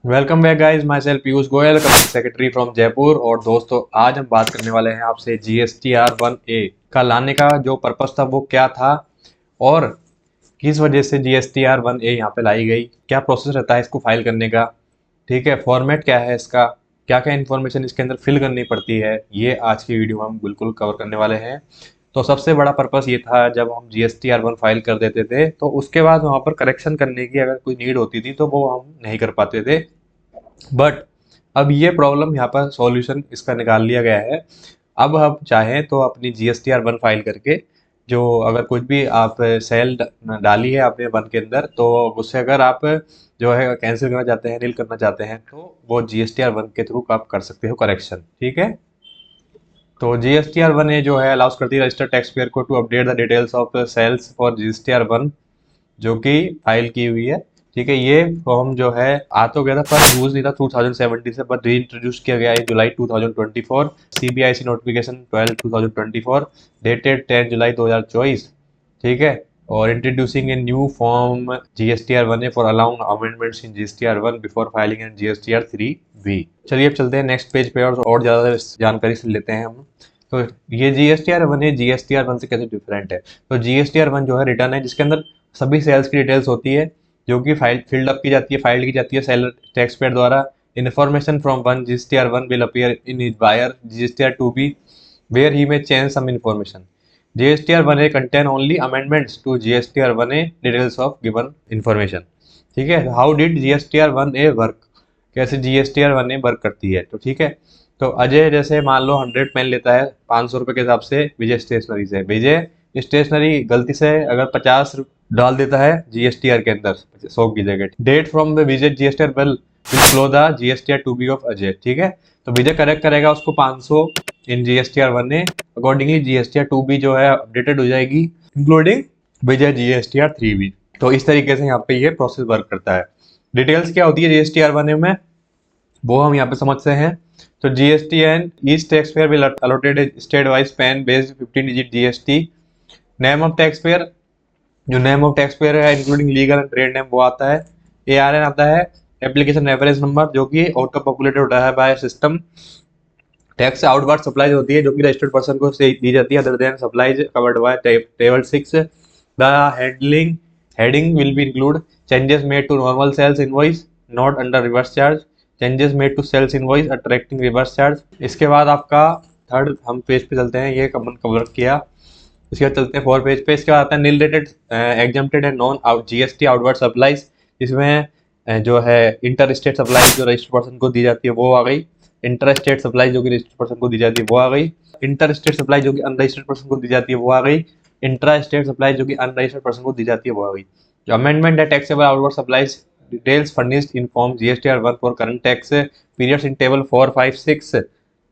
Welcome back guys, my self Piyush Goyal, company secretary from Jaipur. और दोस्तों, आज हम बात करने वाले हैं आपसे GSTR1A का लाने का जो पर्पस था वो क्या था और किस वजह से GSTR1A यहाँ पे लाई गई, क्या प्रोसेस रहता है इसको फाइल करने का, ठीक है, फॉर्मेट क्या है इसका, क्या क्या इन्फॉर्मेशन इसके अंदर फिल करनी पड़ती है, ये आज की वीडियो में हम बिल्कुल कवर करने वाले हैं। तो सबसे बड़ा पर्पस ये था, जब हम GSTR1 फाइल कर देते थे तो उसके बाद वहाँ पर करेक्शन करने की अगर कोई नीड होती थी तो वो हम नहीं कर पाते थे। बट अब ये प्रॉब्लम यहाँ पर सॉल्यूशन इसका निकाल लिया गया है। अब हम चाहें तो अपनी GSTR1 फाइल करके जो अगर कुछ भी आप सेल डाली है आपने वन के अंदर, तो उससे अगर आप जो है कैंसिल करना चाहते हैं, नील करना चाहते हैं, तो वो GSTR1 के थ्रू आप कर सकते हो करेक्शन। ठीक है, तो GSTR1 जो है अलाउस करती है रजिस्टर्ड टैक्स पेयर को to update the details of sales for GSTR1 जो कि फाइल की हुई है। ठीक है, ये फॉर्म जो है आ तो गया था पर यूज नहीं था 2017 से, बट री इंट्रोड्यूस किया गया है जुलाई 2024। CBIC नोटिफिकेशन 12/2024 डेटेड 10 जुलाई 2024। ठीक है, और introducing a new form GSTR1A for allowing amendments in GSTR1 before filing in GSTR3B। चलिए अब चलते हैं नेक्स्ट पेज पे और ज़्यादा जानकारी से लेते हैं हम। तो ये GSTR1 से कैसे डिफरेंट है। तो GSTR1 जो है रिटर्न है जिसके अंदर सभी सेल्स की डिटेल्स होती है जो कि फाइल फिल्ड अप की जाती है, फाइल की जाती है सेलर टैक्स पेयर द्वारा। Information from one GSTR1 will appear in his buyer GSTR2B where he may change some information. GSTR1A contain only amendments to GSTR1A details of given information। ठीक है, how did GSTR1A work, कैसे GSTR1A work करती है। तो ठीक है, तो अजय जैसे मान लो 100 पेन लेता है 500 रुपये के हिसाब से विजय स्टेशनरी से। विजय स्टेशनरी गलती से अगर 50 डाल देता है GSTR के अंदर 100 की जगह। Date from the Vijay GSTR will flow the GSTR2B of Ajay. ठीक है, तो विजय करेक्ट करेगा उसको 500 इन GSTR1A, अकॉर्डिंगली GSTR2B जो है अपडेटेड हो जाएगी इंक्लूडिंग विजय GSTR3B। तो इस तरीके से यहाँ पे ये प्रोसेस वर्क करता है। डिटेल्स क्या होती है GSTR1A में वो हम यहाँ पे समझते हैं। तो GSTN each tax payer will allotted state wise pan based 15 digit GST। Name of tax payer, जो नेम ऑफ टैक्स पेयर है including legal and trade name वो आता है। ARN आता है, एप्लीकेशन रेफरेंस नंबर जो कि ऑटो पॉपुलेटेड होता है by system. Tax outward supplies होती है जो कि रजिस्टर्ड पर्सन को दी जाती है other than supplies covered by table 6। The handling heading will be include changes made to normal sales invoice not under reverse charge, changes made to sales invoice attracting reverse charge. इसके बाद आपका third हम page पे चलते हैं, ये cover किया। इसके बाद चलते हैं 4 पेज पे। इसके बाद आता है nil rated exempted and non GST outward supplies. इसमें जो है इंटर स्टेट सप्लाई जो रजिस्टर्ड पर्सन को दी जाती है वो आ गई। इंटर स्टेट सप्लाई जो कि रजिस्टर्ड पर्सन को दी जाती है वो आ गई। इंटर स्टेट सप्लाई जो कि अनरजिस्टर्ड पर्सन को दी जाती है वो आ गई। इंट्रा स्टेट सप्लाई जो कि अनरजिस्टर्ड पर्सन को दी जाती है वो आ गई। जो अमेंडमेंट है taxable outward supplies details furnished in form GSTR1 for current tax periods in table 4, 5, 6।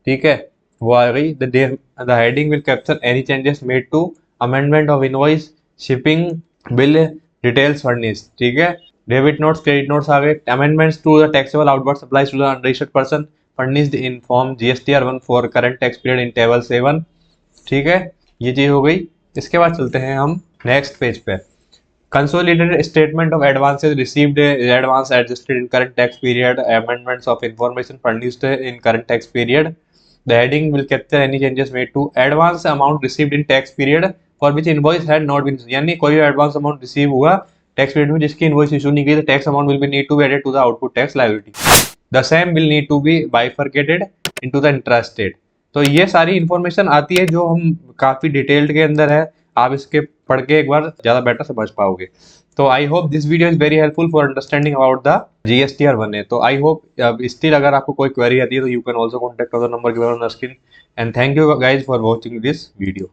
ठीक है, वो आ गई। The heading will capture any changes made to amendment of invoice shipping bill details furnished. ठीक है, डेबिट नोट्स क्रेडिट नोट्स आ गए। Amendments to the taxable outward supplies to the unregistered person furnished in form GSTR1 for current tax period in table 7। ठीक है, ये चीज हो गई। इसके बाद चलते हैं हम नेक्स्ट पेज पे। Consolidated statement of advances received advance adjusted in current tax period amendments of information furnished in current tax period. The heading will capture any changes made to advance amount received in tax period for which invoice had not been, यानी कोई advance amount receive हुआ tax period में जिसकी invoice issue नहीं की, तो tax amount will be need to be added to the output tax liability. The same will need to be bifurcated into the intrastate. तो ये सारी इंफॉर्मेशन आती है जो हम काफी डिटेल्ड के अंदर है, आप इसके पढ़ के एक बार ज्यादा बेटर समझ पाओगे। तो I hope this video is very helpful for understanding about the GSTR1A। तो आई होप स्टिल अगर आपको कोई क्वेरी आती है तो you can also contact our number given on the screen. And thank you guys for watching this video.